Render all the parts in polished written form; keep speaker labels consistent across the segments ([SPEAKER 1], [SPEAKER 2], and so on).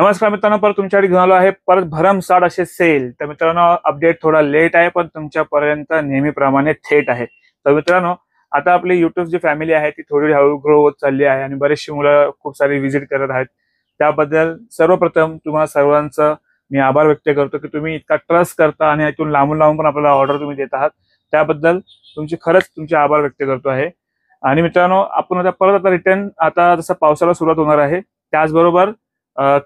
[SPEAKER 1] नमस्कार मित्रांनो, परत तुमच्याकडे घेऊन आलो आहे परत भरमसाठ असे सेल। तर मित्रांनो, अपडेट थोडा लेट आहे पण तुमच्यापर्यंत नेहमीप्रमाणे थेट आहे। तर मित्रांनो, आता आपली युट्यूब जी फॅमिली आहे ती थोडी हळू ग्रो होत चालली आहे आणि बरेचशी मुलं खूप सारी विजिट करत आहेत। त्याबद्दल सर्वप्रथम तुम्हा सर्वांचं मी आभार व्यक्त करतो की तुम्ही इतका ट्रस्ट करता आणि इथून लांबून लांबून पण आपल्याला ऑर्डर तुम्ही देत आहात। त्याबद्दल तुमचे आभार व्यक्त करतो आहे। आणि मित्रांनो, आपण आता परत रिटर्न आता जसं पावसाला सुरुवात होणार आहे त्याचबरोबर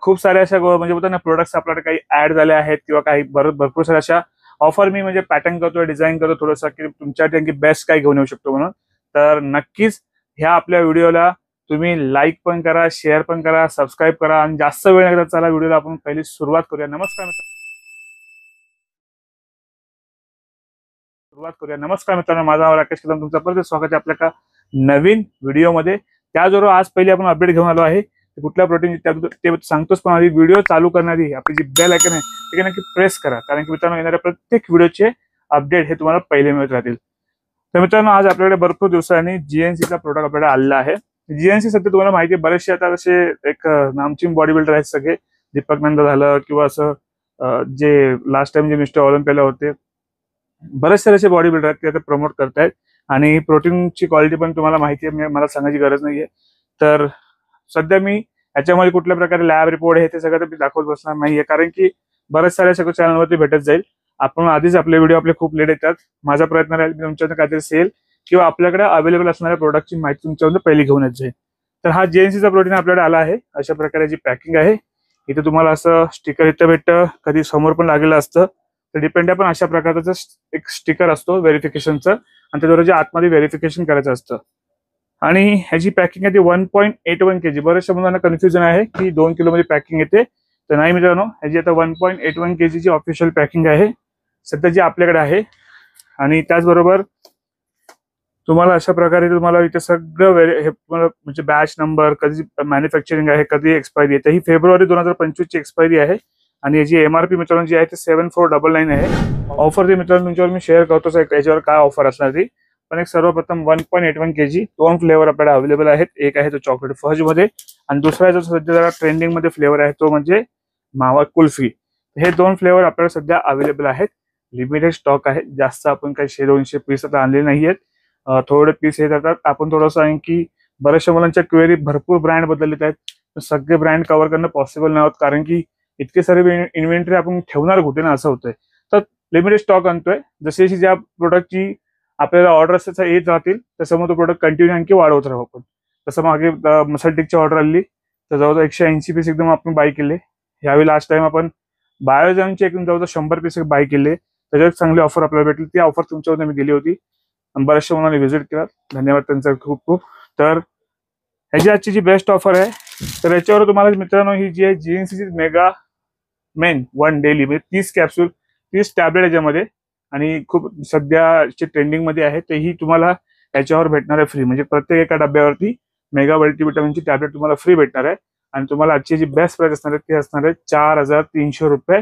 [SPEAKER 1] खूप सारे अशा म्हणजे बोलतो ना प्रोडक्ट्स आपल्याकडे काही ऍड झाले आहेत किंवा काही भरपूर साऱ्या अशा ऑफर मी म्हणजे पॅटर्न करतोय, डिझाईन करतो थोडंसं की तुमच्यासाठी बेस्ट काय घेऊन येऊ शकतो म्हणून। तर नक्कीच ह्या आपल्या व्हिडिओला तुम्ही लाईक पण करा, शेअर पण करा, सबस्क्राईब करा आणि जास्त वेळ नाही चला व्हिडिओला आपण पहिली सुरुवात करूया। नमस्कार मित्रांनो, माझा नाव राकेश कदम, तुमचं परत स्वागत आहे आपल्या का नवीन व्हिडिओमध्ये। त्याचबरोबर आज पहिली आपण अपडेट घेऊन आलो आहे कुठल्या प्रोटीन ते सांगतोच, पण आधी व्हिडिओ चालू करण्याआधी आपली जी बेल आयकॉन आहे ते नक्की प्रेस करा, कारण की मित्रांनो येणाऱ्या प्रत्येक व्हिडिओचे अपडेट हे तुम्हाला पहिले मिळत राहतील। तर मित्रांनो, आज आपल्याकडे भरपूर दिवसांनी जीएनसीचा प्रोडक्ट आपल्याकडे आलेला आहे। जीएनसी सध्या तुम्हाला माहिती आहे बरेचसे आता असे एक नामचीन बॉडी बिल्डर आहेत सगळे, दीपक नंदा झालं किंवा असं जे लास्ट टाइम जे मिस्टर ऑलिम्पियाला होते, बरेच सारे असे बॉडी बिल्डर आहेत ते आता प्रमोट करतायत। आणि प्रोटीनची क्वालिटी पण तुम्हाला माहिती आहे, मला सांगायची गरज नाहीये। तर सध्या मी याच्यामध्ये कुठल्या प्रकारे लॅब रिपोर्ट आहे ते सगळं मी दाखवत बसणार नाहीये, कारण की बरेच साऱ्या सगळं चॅनलवरती भेटत जाईल। आपण आधीच आपले व्हिडिओ आपले खूप लेट येतात। माझा प्रयत्न राहील की तुमच्याकडे काहीतरी सेल किंवा आपल्याकडे अवेलेबल असणाऱ्या प्रोडक्टची माहिती तुमच्याकडे पहिली घेऊन येत जाईल। तर हा जीएनसीचा प्रोटीन आपल्याकडे आला आहे, अशा प्रकारे जी पॅकिंग आहे। इथे तुम्हाला असं स्टिकर इथं भेटतं, कधी समोर पण लागलेलं असतं, तर डिपेंड आहे, पण अशा प्रकारचं एक स्टिकर असतो व्हेरिफिकेशनचं आणि त्याच्यावर जे आतमध्ये व्हेरिफिकेशन करायचं असतं। आणि ह्याची पॅकिंग आहे ती 1.81 kg। बऱ्याचशा मुलांना कन्फ्युजन आहे की 2 किलो मध्ये पॅकिंग येते, तर नाही मित्रांनो, ह्याची आता 1.81 kg ची ऑफिशियल पॅकिंग आहे सध्या जी आपल्याकडे आहे। आणि त्याचबरोबर तुम्हाला अशा प्रकारे तुम्हाला इथे सगळं हे म्हणजे बॅच नंबर, कधी मॅन्युफॅक्चरिंग आहे, कधी एक्सपायरी आहे, ही फेब्रुवारी 2025 ची एक्सपायरी आहे। आणि याची एमआरपी मित्रांनो जी आहे ते 7499 आहे। ऑफर ती मित्रांनो तुमच्यावर मी शेअर करतोच, याच्यावर काय ऑफर असणार ती, पण एक सर्वप्रथम 1.81 kg 2 फ्लेवर आपल्याला अवेलेबल आहेत। एक आहे तो चॉकलेट फज मध्ये आणि दुसरा जो सध्या जरा ट्रेंडिंग मध्ये फ्लेवर आहे तो म्हणजे मावा कुल्फी। हे 2 फ्लेवर आपल्याला सध्या अवेलेबल आहेत, लिमिटेड स्टॉक आहे, जास्त आपण काही 100-200 पीस आता आणले नाहीयेत, थोडे पीस येत जातात। आपण थोडंसं आहे की बऱ्याचशा मुलांच्या क्वेरी भरपूर ब्रँड बदललेत आहेत, सगळे ब्रँड कव्हर करणं पॉसिबल नाही होत, कारण की इतके सारे इन्व्हेंटरी आपण ठेवणार कुठे ना, असं होतंय। तर लिमिटेड स्टॉक आणतोय, जशी ज्या प्रोडक्टची आपल्याला ऑर्डर असं येत राहतील तसं मग तो प्रोडक्ट कंटिन्यू आणखी वाढवत राहू आपण। तसं मागे मसल टिकची ऑर्डर आली तर जवळजवळ 180 पीस एकदम आपण बाय केले। यावेळी लास्ट टाइम आपण बायोजॉनचे एकदम जवळजवळ 100 पीस बाय केले, त्याच्यावर चांगली ऑफर आपल्याला भेटली। ती ऑफर तुमच्यावर मी दिली होती आणि बऱ्याचशा मुलांनी व्हिजिट केला, धन्यवाद त्यांचा खूप खूप। तर ह्याची आजची जी बेस्ट ऑफर आहे, तर याच्यावर तुम्हाला मित्रांनो ही जी आहे जीएनसीची मेगा मेन 1 डेली म्हणजे 30 कॅप्सूल 30 टॅबलेट याच्यामध्ये, आणि खूप सध्याची ट्रेंडिंग मध्ये आहे, तेही तुम्हाला याच्यावर भेटणार आहे फ्री। म्हणजे प्रत्येक एका डब्यावरती मेगा मल्टीविटामिनची टॅबलेट तुम्हाला फ्री भेटणार आहे। आणि तुम्हाला आजची जी बेस्ट प्राइस असणार आहे ती असणार आहे 4300 रुपये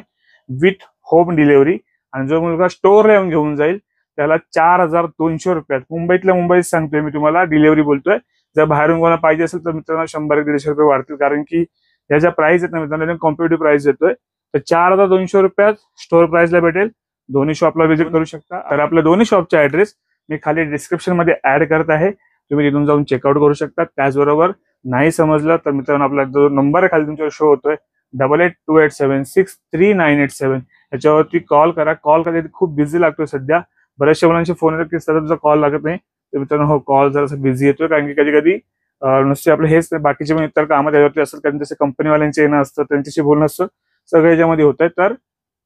[SPEAKER 1] विथ होम डिलिव्हरी। आणि जो मुलगा स्टोअरला येऊन घेऊन जाईल त्याला 4200 रुपयात, मुंबईतल्या मुंबईत सांगतोय मी तुम्हाला, डिलिव्हरी बोलतोय। जर बाहेरून कोणाला पाहिजे असेल तर मित्रांनो 100-150 रुपये वाढतील, कारण की या ज्या प्राइस आहेत ना मित्रांनो कॉम्पिटेटिव्ह प्राइस देतोय। तर 4200 रुपयात स्टोअर प्राइसला भेटेल, दोन्ही शॉपला व्हिजिट करू शकता। तर आपल्या दोन्ही शॉपचा ऍड्रेस मी खाली डिस्क्रिप्शन मध्ये ऍड करत आहे, तुम्ही तिथून जाऊन चेकआउट करू शकता। त्याचबरोबर नाही समजलं तर मित्रांनो आपला जो नंबर खाली तुमच्यावर शो होतोय 8828763987 याच्यावरती कॉल करा। कॉल करायला खूप बिझी लागतोय सध्या, बऱ्याचशा मुलांचे फोन येतात की सध्या तुमचा कॉल लागत नाही, तर मित्रांनो हो कॉल जरासा बिझी येतोय, कारण की कधी कधी नुसते आपले हेच बाकीचे पण इतर कामं त्याच्यावरती असतात, कारण तसे कंपनीवाल्यांचे येणं असतं, त्यांच्याशी बोलणं असतं, सगळं याच्यामध्ये होत आहे। तर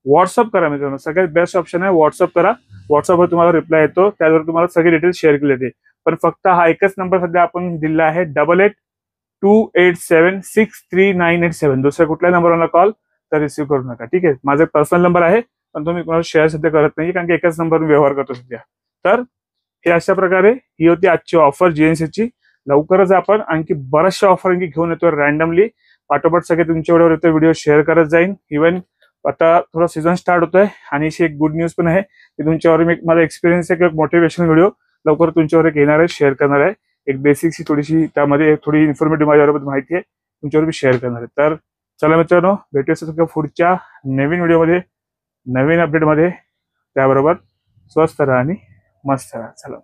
[SPEAKER 1] व्हॉट्सअप करा मित्रांनो, सगळ्यात बेस्ट ऑप्शन आहे व्हॉट्सअप करा। व्हॉट्सअपवर तुम्हाला रिप्लाय येतो, त्यावर तुम्हाला सगळे डिटेल्स शेअर केले जाते। पण फक्त हा एकच नंबर सध्या आपण दिला आहे 8828763987, दुसऱ्या कुठल्या नंबरला कॉल तर रिसिव्ह करू नका, ठीक आहे। माझा पर्सनल नंबर आहे, पण तुम्ही कोणाला शेअर सध्या करत नाही, कारण की एकच नंबर व्यवहार करतो सध्या। तर हे अशा प्रकारे ही होती आजची ऑफर जीएनसीची। लवकरच आपण आणखी बऱ्याचशा ऑफर आणखी घेऊन येतो रॅन्डमली, पाठोपाठ सगळे तुमच्यावर व्हिडिओ शेअर करत जाईन। इव्हन आता थोडा सीझन स्टार्ट होतोय आणि अशी एक गुड न्यूज पण आहे की तुमच्यावर मी माझा एक्सपिरियन्स आहे, एक मोटिवेशनल व्हिडिओ लवकर तुमच्यावर एक येणार आहे, शेअर करणार आहे। एक बेसिकची थोडीशी त्यामध्ये थोडी इन्फॉर्मेटिव्ह माझ्याबरोबर माहिती आहे तुमच्यावर मी शेअर करणार आहे। तर चला मित्रांनो, भेटूया पुढच्या नवीन व्हिडिओमध्ये, नवीन अपडेटमध्ये. त्याबरोबर स्वस्त राहा आणि मस्त राहा. चला.